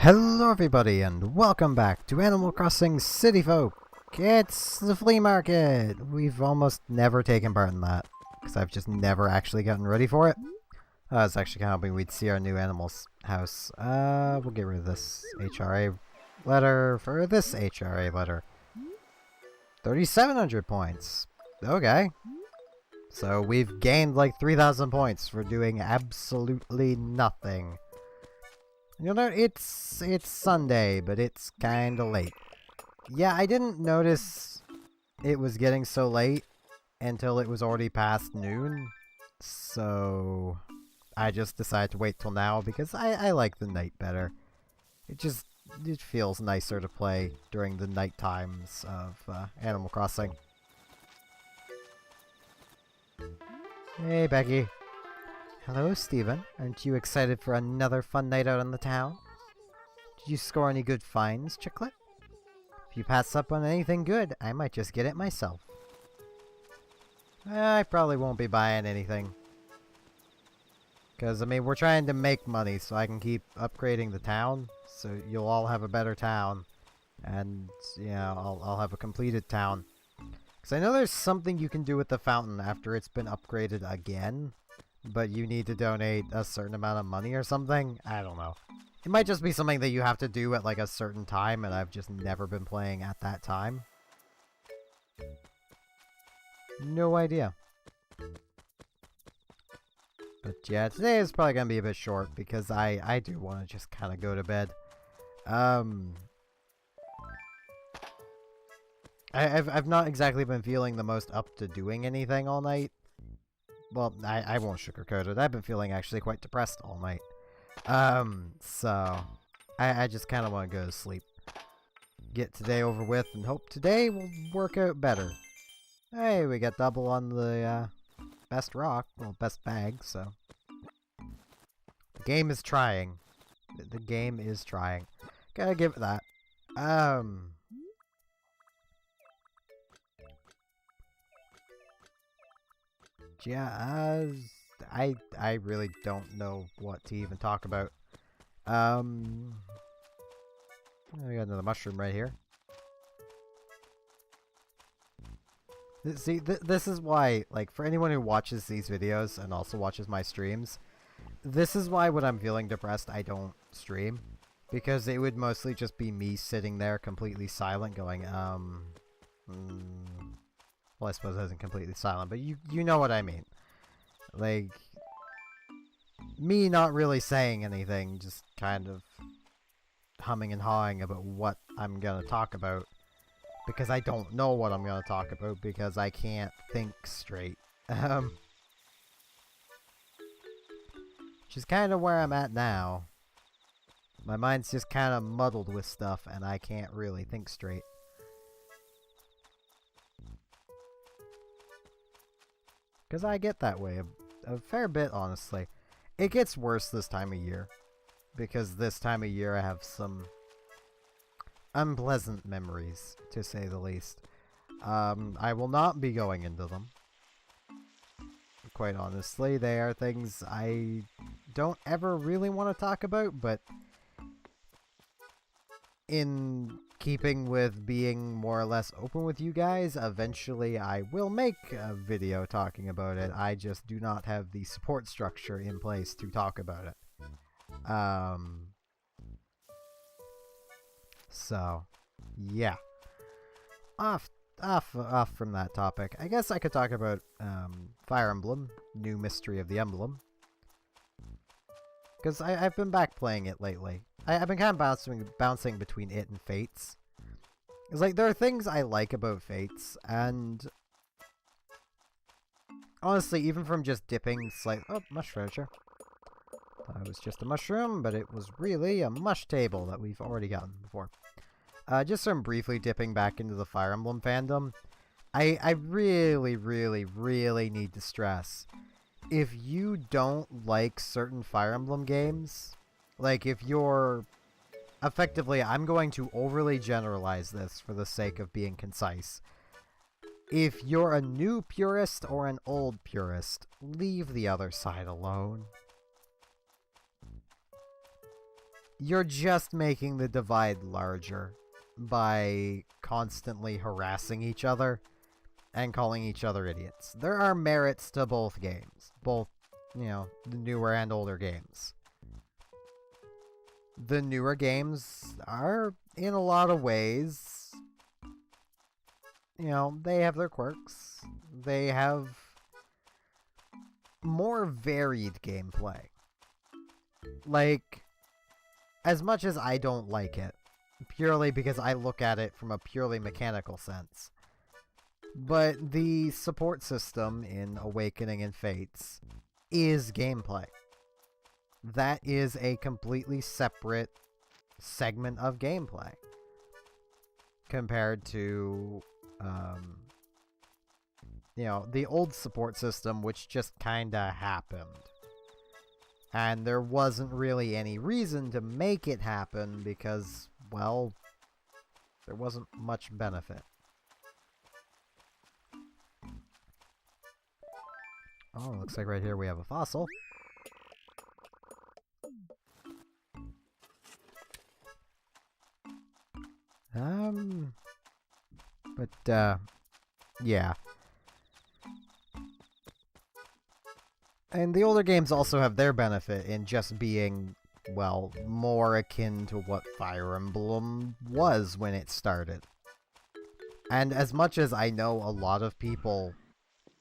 Hello everybody and welcome back to Animal Crossing City Folk. It's the flea market! We've almost never taken part in that, because I've just never actually gotten ready for it. It's actually kind of hoping we'd see our new animal's house. We'll get rid of this HRA letter for this HRA letter. 3,700 points! Okay. So we've gained like 3,000 points for doing absolutely nothing. You know, it's Sunday, but it's kinda late. Yeah, I didn't notice it was getting so late until it was already past noon. So I just decided to wait till now because I like the night better. It feels nicer to play during the night times of Animal Crossing. Hey, Becky. Hello, Steven. Aren't you excited for another fun night out on the town? Did you score any good finds, Chicklet? If you pass up on anything good, I might just get it myself. I probably won't be buying anything. Because, I mean, we're trying to make money so I can keep upgrading the town. So you'll all have a better town. And, yeah, I'll have a completed town. Because I know there's something you can do with the fountain after it's been upgraded again. But you need to donate a certain amount of money or something? I don't know. It might just be something that you have to do at like a certain time, and I've just never been playing at that time. No idea. But yeah, today is probably going to be a bit short because I do want to just kind of go to bed. I've not exactly been feeling the most up to doing anything all night. Well, I won't sugarcoat it. I've been feeling actually quite depressed all night. So I just kind of want to go to sleep. Get today over with and hope today will work out better. Hey, we got double on the best rock. Well, best bag, so. The game is trying. The game is trying. Gotta give it that. Yeah, I really don't know what to even talk about. We got another mushroom right here. See, this is why, like, for anyone who watches these videos and also watches my streams, this is why when I'm feeling depressed, I don't stream. Because it would mostly just be me sitting there completely silent going, well, I suppose it isn't completely silent, but you know what I mean. Like, me not really saying anything, just kind of humming and hawing about what I'm gonna talk about. Because I don't know what I'm gonna talk about, because I can't think straight. Which is kind of where I'm at now. My mind's just kind of muddled with stuff, and I can't really think straight. Because I get that way a fair bit, honestly. It gets worse this time of year. Because this time of year I have some unpleasant memories, to say the least. I will not be going into them. Quite honestly, they are things I don't ever really want to talk about, but in keeping with being more or less open with you guys, eventually I will make a video talking about it. I just do not have the support structure in place to talk about it. So, yeah. Off from that topic. I guess I could talk about Fire Emblem, New Mystery of the Emblem. Because I've been back playing it lately. I've been kind of bouncing between it and Fates. It's like, there are things I like about Fates, and honestly, even from just dipping slightly— oh, mush furniture. Thought it was just a mushroom, but it was really a mush table that we've already gotten before. Just from briefly dipping back into the Fire Emblem fandom, I really, really, really need to stress, if you don't like certain Fire Emblem games, like if you're— effectively, I'm going to overly generalize this for the sake of being concise. If you're a new purist or an old purist, leave the other side alone. you're just making the divide larger by constantly harassing each other and calling each other idiots. There are merits to both games. Both, you know, the newer and older games. The newer games are, in a lot of ways, you know, they have their quirks. They have more varied gameplay. Like, as much as I don't like it, purely because I look at it from a purely mechanical sense, but the support system in Awakening and Fates is gameplay. That is a completely separate segment of gameplay compared to, you know, the old support system, which just kinda happened. And there wasn't really any reason to make it happen because, well, there wasn't much benefit. Oh, looks like right here we have a fossil. Yeah. And the older games also have their benefit in just being, well, more akin to what Fire Emblem was when it started. And as much as I know a lot of people,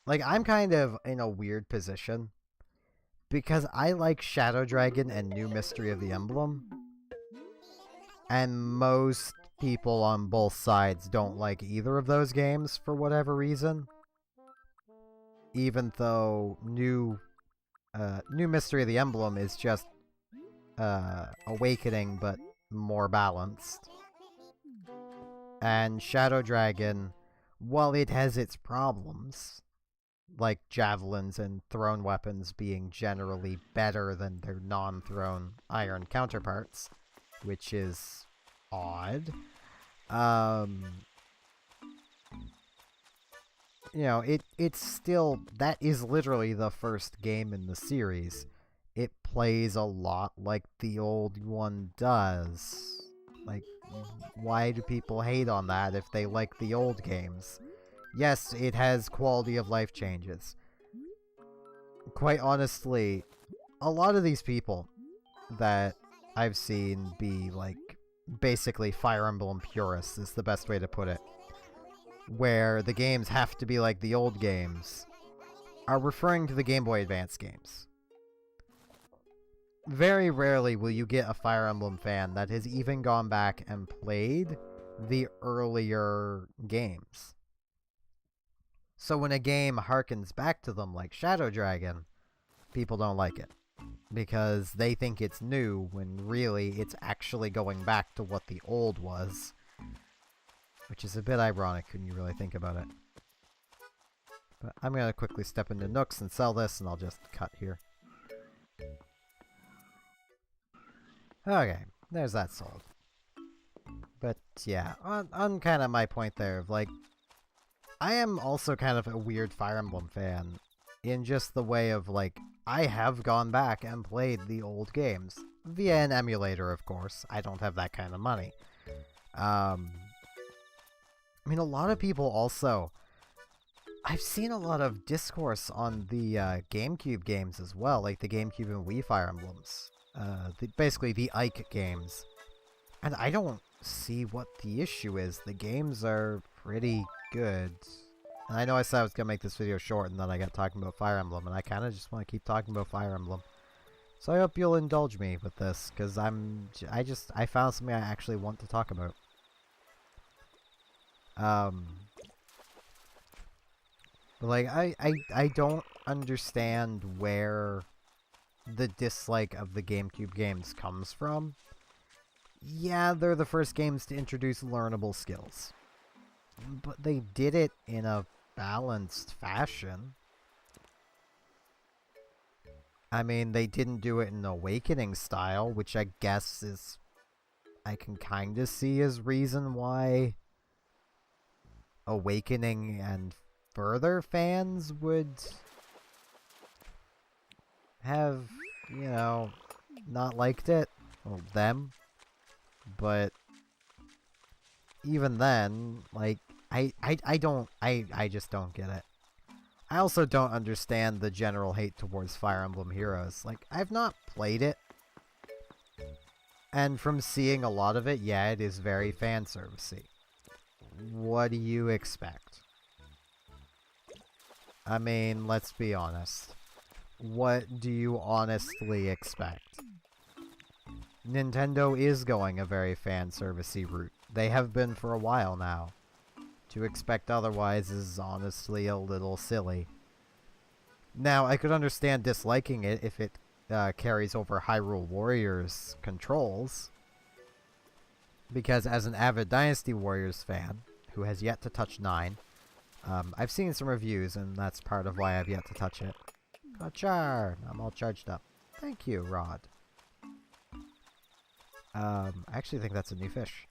like, I'm kind of in a weird position because I like Shadow Dragon and New Mystery of the Emblem, and most people on both sides don't like either of those games for whatever reason. Even though New Mystery of the Emblem is just Awakening, but more balanced. And Shadow Dragon, while it has its problems, like javelins and thrown weapons being generally better than their non-thrown iron counterparts, which is odd. You know, it's still, that is literally the first game in the series. It plays a lot like the old one does. Like, why do people hate on that if they like the old games? Yes, it has quality of life changes. Quite honestly, a lot of these people that I've seen be, like, basically Fire Emblem purists is the best way to put it, where the games have to be like the old games, are referring to the Game Boy Advance games. Very rarely will you get a Fire Emblem fan that has even gone back and played the earlier games. So when a game harkens back to them like Shadow Dragon, people don't like it. Because they think it's new, when really it's actually going back to what the old was. Which is a bit ironic when you really think about it. But I'm going to quickly step into Nooks and sell this, and I'll just cut here. Okay, there's that sold. But yeah, on kind of my point there of, like, I am also kind of a weird Fire Emblem fan, in just the way of, like, I have gone back and played the old games. Via an emulator, of course. I don't have that kind of money. I mean, a lot of people also... I've seen a lot of discourse on the GameCube games as well, like the GameCube and Wii Fire Emblems. Basically, the Ike games. And I don't see what the issue is. The games are pretty good. And I know I said I was going to make this video short, and then I got talking about Fire Emblem, and I kind of just want to keep talking about Fire Emblem. So I hope you'll indulge me with this, because I found something I actually want to talk about. But, like, I don't understand where the dislike of the GameCube games comes from. Yeah, they're the first games to introduce learnable skills. But they did it in a balanced fashion. I mean, they didn't do it in Awakening style, which I guess is... I can kind of see as reason why Awakening and further fans would have, you know, not liked it. Well, them. But even then, like, I just don't get it. I also don't understand the general hate towards Fire Emblem Heroes. Like, I've not played it. And from seeing a lot of it, yeah, it is very fan servicey. What do you expect? I mean, let's be honest. What do you honestly expect? Nintendo is going a very fan servicey route. They have been for a while now. To expect otherwise is honestly a little silly. Now, I could understand disliking it if it carries over Hyrule Warriors controls. Because as an avid Dynasty Warriors fan, who has yet to touch 9, I've seen some reviews, and that's part of why I've yet to touch it. Gotcha! I'm all charged up. Thank you, Rod. I actually think that's a new fish.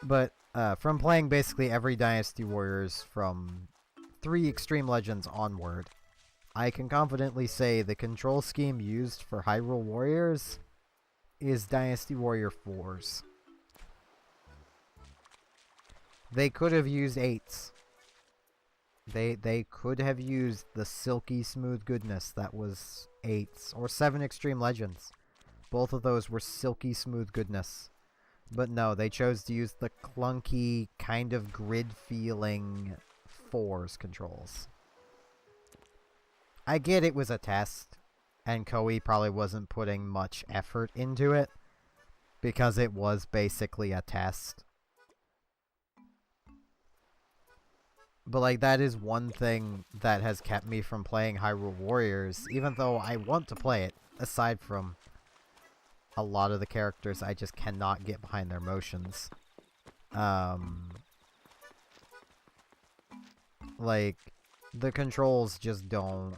But from playing basically every Dynasty Warriors from 3 Extreme Legends onward, I can confidently say the control scheme used for Hyrule Warriors is Dynasty Warrior 4's. They could have used 8s. They could have used the silky smooth goodness that was 8s, or 7 Extreme Legends. Both of those were silky smooth goodness. But no, they chose to use the clunky, kind of grid-feeling 4's controls. I get it was a test, and Koei probably wasn't putting much effort into it, because it was basically a test. But, like, that is one thing that has kept me from playing Hyrule Warriors, even though I want to play it, aside from a lot of the characters I just cannot get behind their motions. Like, the controls just don't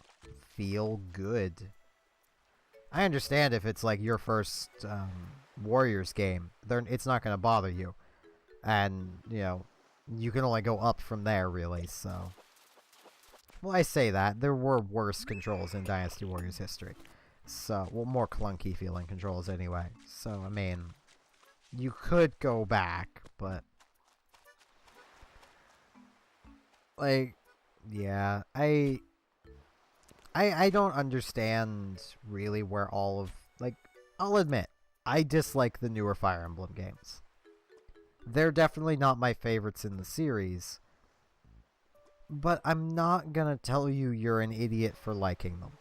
feel good. I understand if it's, like, your first Warriors game, it's not going to bother you. And, you know, you can only go up from there, really, so... Well, I say that. There were worse controls in Dynasty Warriors history. So, well, more clunky feeling controls anyway. So, I mean, you could go back, but... Like, yeah, I don't understand, really, where all of... Like, I'll admit, I dislike the newer Fire Emblem games. They're definitely not my favorites in the series. But I'm not gonna tell you you're an idiot for liking them.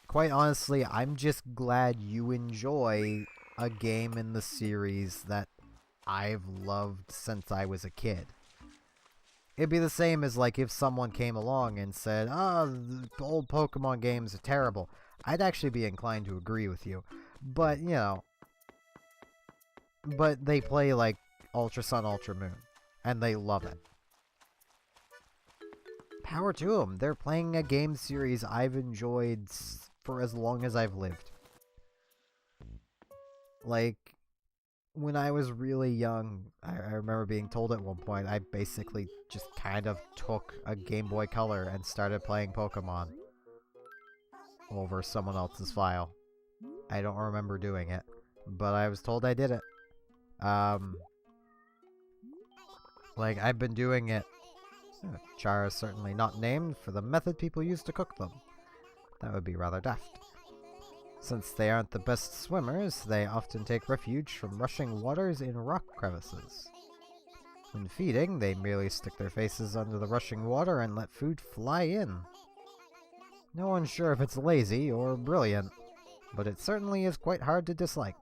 Quite honestly, I'm just glad you enjoy a game in the series that I've loved since I was a kid. It'd be the same as, like, if someone came along and said, the old Pokemon games are terrible. I'd actually be inclined to agree with you. But, you know... But they play, like, Ultra Sun, Ultra Moon. And they love it. Power to them. They're playing a game series I've enjoyed for as long as I've lived. Like, when I was really young, I remember being told at one point, I basically just kind of took a Game Boy Color and started playing Pokemon over someone else's file. I don't remember doing it, but I was told I did it. Like, I've been doing it. Char is certainly not named for the method people use to cook them. That would be rather daft. Since they aren't the best swimmers, they often take refuge from rushing waters in rock crevices. When feeding, they merely stick their faces under the rushing water and let food fly in. No one's sure if it's lazy or brilliant, but it certainly is quite hard to dislike.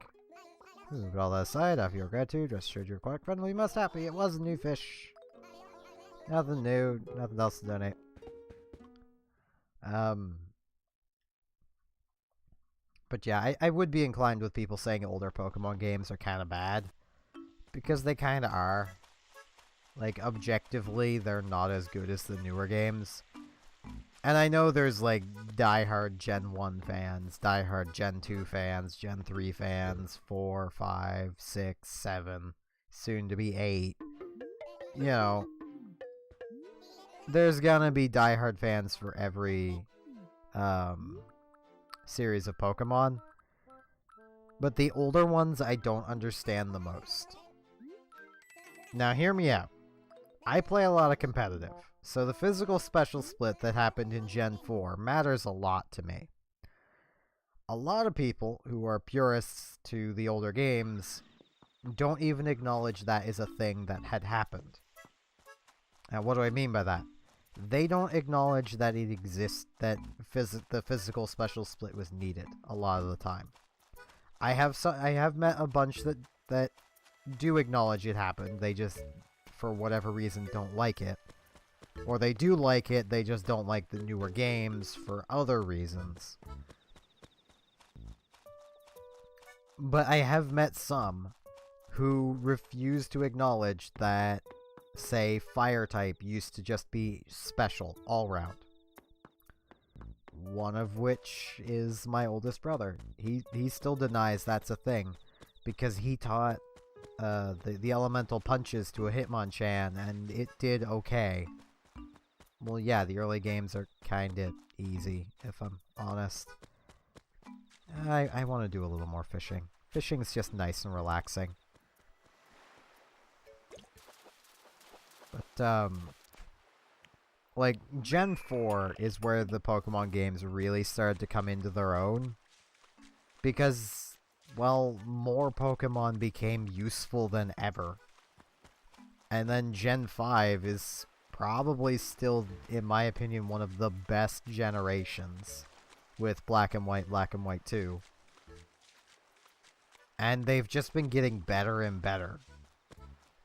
But all that aside, after your gratitude, rest assured you're quite friendly, most happy. It was a new fish. Nothing new, nothing else to donate. But yeah, I would be inclined with people saying older Pokemon games are kind of bad. Because they kind of are. Like, objectively, they're not as good as the newer games. And I know there's, like, diehard Gen 1 fans, diehard Gen 2 fans, Gen 3 fans, 4, 5, 6, 7, soon to be 8. You know, there's gonna be diehard fans for every series of Pokemon. But the older ones I don't understand the most. Now hear me out. I play a lot of competitive, so the physical special split that happened in Gen 4 matters a lot to me. A lot of people who are purists to the older games don't even acknowledge that is a thing that had happened. Now what do I mean by that? They don't acknowledge that it exists, that the physical special split was needed a lot of the time. I have met a bunch that do acknowledge it happened. They just, for whatever reason, don't like it. Or they do like it, they just don't like the newer games for other reasons. But I have met some who refuse to acknowledge that, say, fire type used to just be special all round. One of which is my oldest brother. He still denies that's a thing because he taught the elemental punches to a Hitmonchan and it did okay. Well, yeah, the early games are kinda easy, if I'm honest. I want to do a little more fishing. Fishing's just nice and relaxing. But, like, Gen 4 is where the Pokemon games really started to come into their own. Because, well, more Pokemon became useful than ever. And then Gen 5 is probably still, in my opinion, one of the best generations. With Black and White 2. And they've just been getting better and better.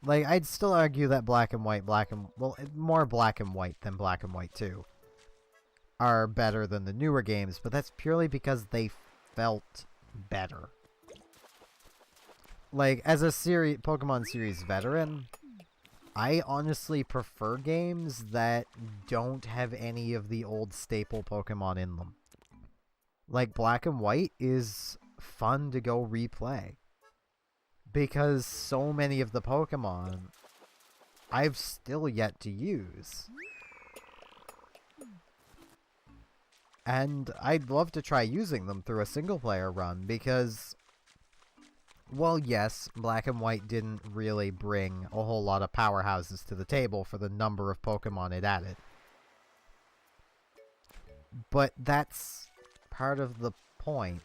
Like, I'd still argue that well, more Black and White than Black and White 2 are better than the newer games, but that's purely because they felt better. Like, as a Pokemon series veteran, I honestly prefer games that don't have any of the old staple Pokemon in them. Like, Black and White is fun to go replay. Because so many of the Pokemon I've still yet to use. And I'd love to try using them through a single-player run because, well, yes, Black and White didn't really bring a whole lot of powerhouses to the table for the number of Pokemon it added. But that's part of the point.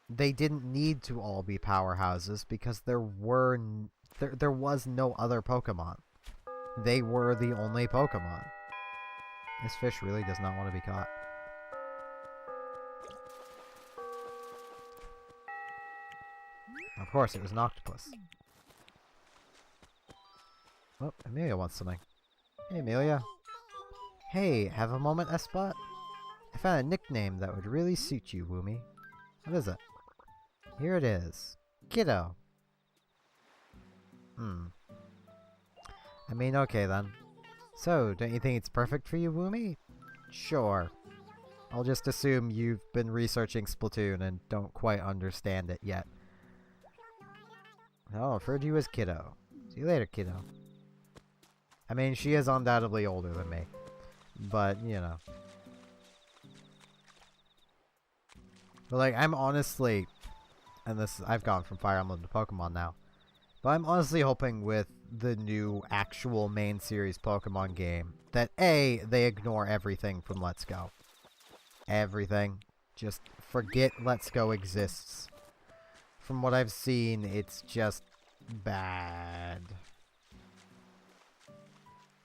They didn't need to all be powerhouses because there was no other Pokemon. They were the only Pokemon. This fish really does not want to be caught. Of course, it was an octopus. Oh, Amelia wants something. Hey, Amelia. Hey, have a moment, Espot? I found a nickname that would really suit you, Woomy. What is it? Here it is. Kiddo. I mean, okay then. So, don't you think it's perfect for you, Woomy? Sure. I'll just assume you've been researching Splatoon and don't quite understand it yet. I'll refer to you as Kiddo. See you later, Kiddo. I mean, she is undoubtedly older than me. But, you know. But, like, I'm honestly... And I've gone from Fire Emblem to Pokemon now. But I'm honestly hoping with the new actual main series Pokemon game that A, they ignore everything from Let's Go. Everything. Just forget Let's Go exists. From what I've seen, it's just bad.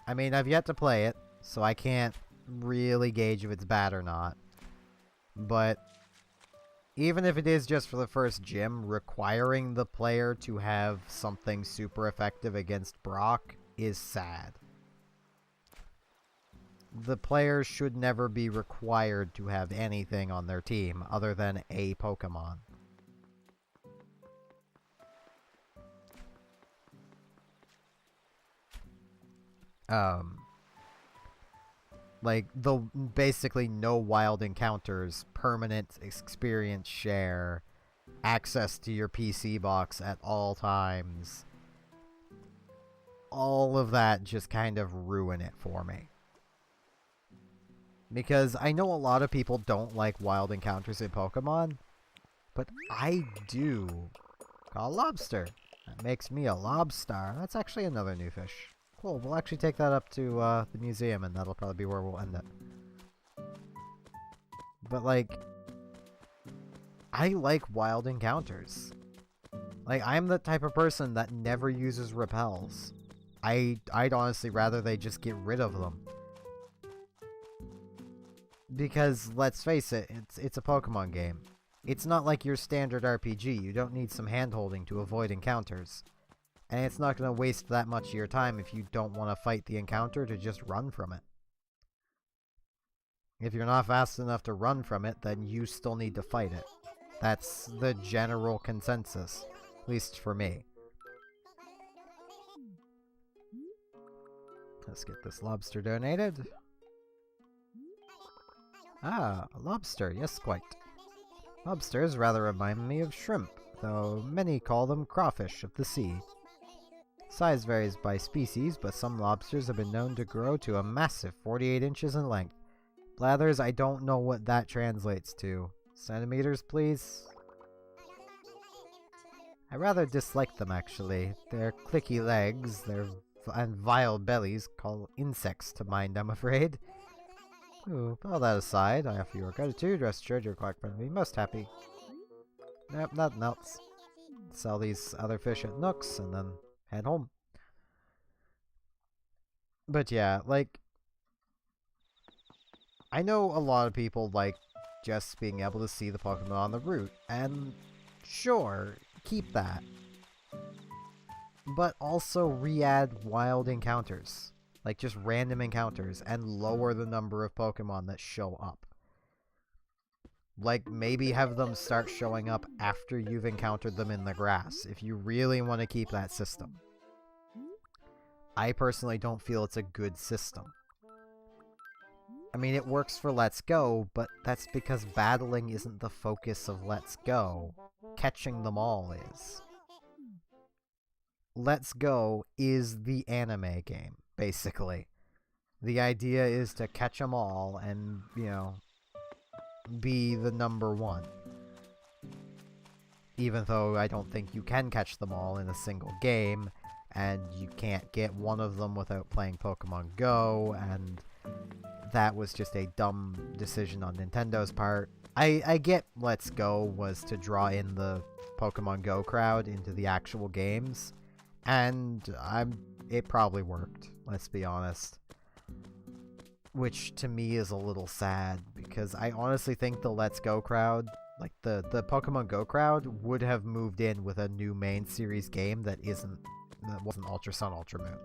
I mean, I've yet to play it, so I can't really gauge if it's bad or not. But even if it is just for the first gym, requiring the player to have something super effective against Brock is sad. The players should never be required to have anything on their team other than a Pokemon. Like, basically no wild encounters, permanent experience share, access to your PC box at all times. All of that just kind of ruin it for me. Because I know a lot of people don't like wild encounters in Pokemon, but I do. Call Lobster. That makes me a Lobster. That's actually another new fish. Cool, we'll actually take that up to the museum, and that'll probably be where we'll end it. But, like, I like wild encounters. Like, I'm the type of person that never uses repels. I'd honestly rather they just get rid of them. Because, let's face it, it's a Pokemon game. It's not like your standard RPG. You don't need some hand-holding to avoid encounters. And it's not going to waste that much of your time if you don't want to fight the encounter to just run from it. If you're not fast enough to run from it, then you still need to fight it. That's the general consensus, at least for me. Let's get this lobster donated. Ah, a lobster, yes quite. Lobsters rather remind me of shrimp, though many call them crawfish of the sea. Size varies by species, but some lobsters have been known to grow to a massive 48 inches in length. Blathers, I don't know what that translates to. Centimeters, please? I rather dislike them, actually. Their clicky legs, and vile bellies call insects to mind, I'm afraid. Ooh, all that aside, I offer you our gratitude. Rest assured you're quite friendly, most happy. Nope, nothing else. Sell these other fish at Nook's, and then head home. But yeah, like, I know a lot of people like just being able to see the Pokemon on the route, and sure, keep that. But also re-add wild encounters. Like, just random encounters, and lower the number of Pokemon that show up. Like, maybe have them start showing up after you've encountered them in the grass, if you really want to keep that system. I personally don't feel it's a good system. I mean, it works for Let's Go, but that's because battling isn't the focus of Let's Go. Catching them all is. Let's Go is the anime game, basically. The idea is to catch them all and, you know, be the #1. Even though I don't think you can catch them all in a single game, and you can't get one of them without playing Pokemon Go, and that was just a dumb decision on Nintendo's part. I get Let's Go was to draw in the Pokemon Go crowd into the actual games, and it probably worked, let's be honest. Which to me is a little sad, because I honestly think the Let's Go crowd, like the Pokemon Go crowd, would have moved in with a new main series game that wasn't Ultra Sun, Ultra Moon.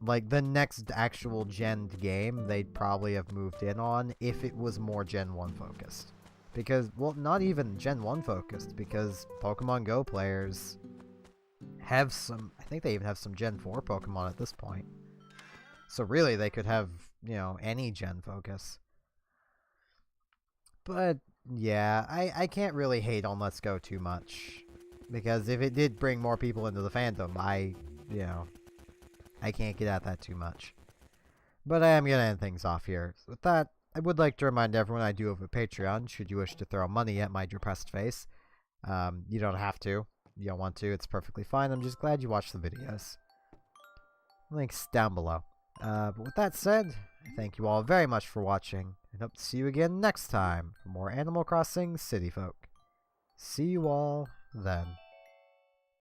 Like, the next actual Gen game, they'd probably have moved in on if it was more Gen 1 focused. Because, well, not even Gen 1 focused, because Pokemon Go players have some, I think they even have some Gen 4 Pokemon at this point. So really, they could have, you know, any Gen focus. But, yeah, I can't really hate on Let's Go too much. Because if it did bring more people into the fandom, I can't get at that too much. But I am going to end things off here. So with that, I would like to remind everyone I do have a Patreon, should you wish to throw money at my depressed face. You don't have to. You don't want to, it's perfectly fine. I'm just glad you watched the videos. Links down below. But with that said, I thank you all very much for watching, and hope to see you again next time for more Animal Crossing City Folk. See you all then.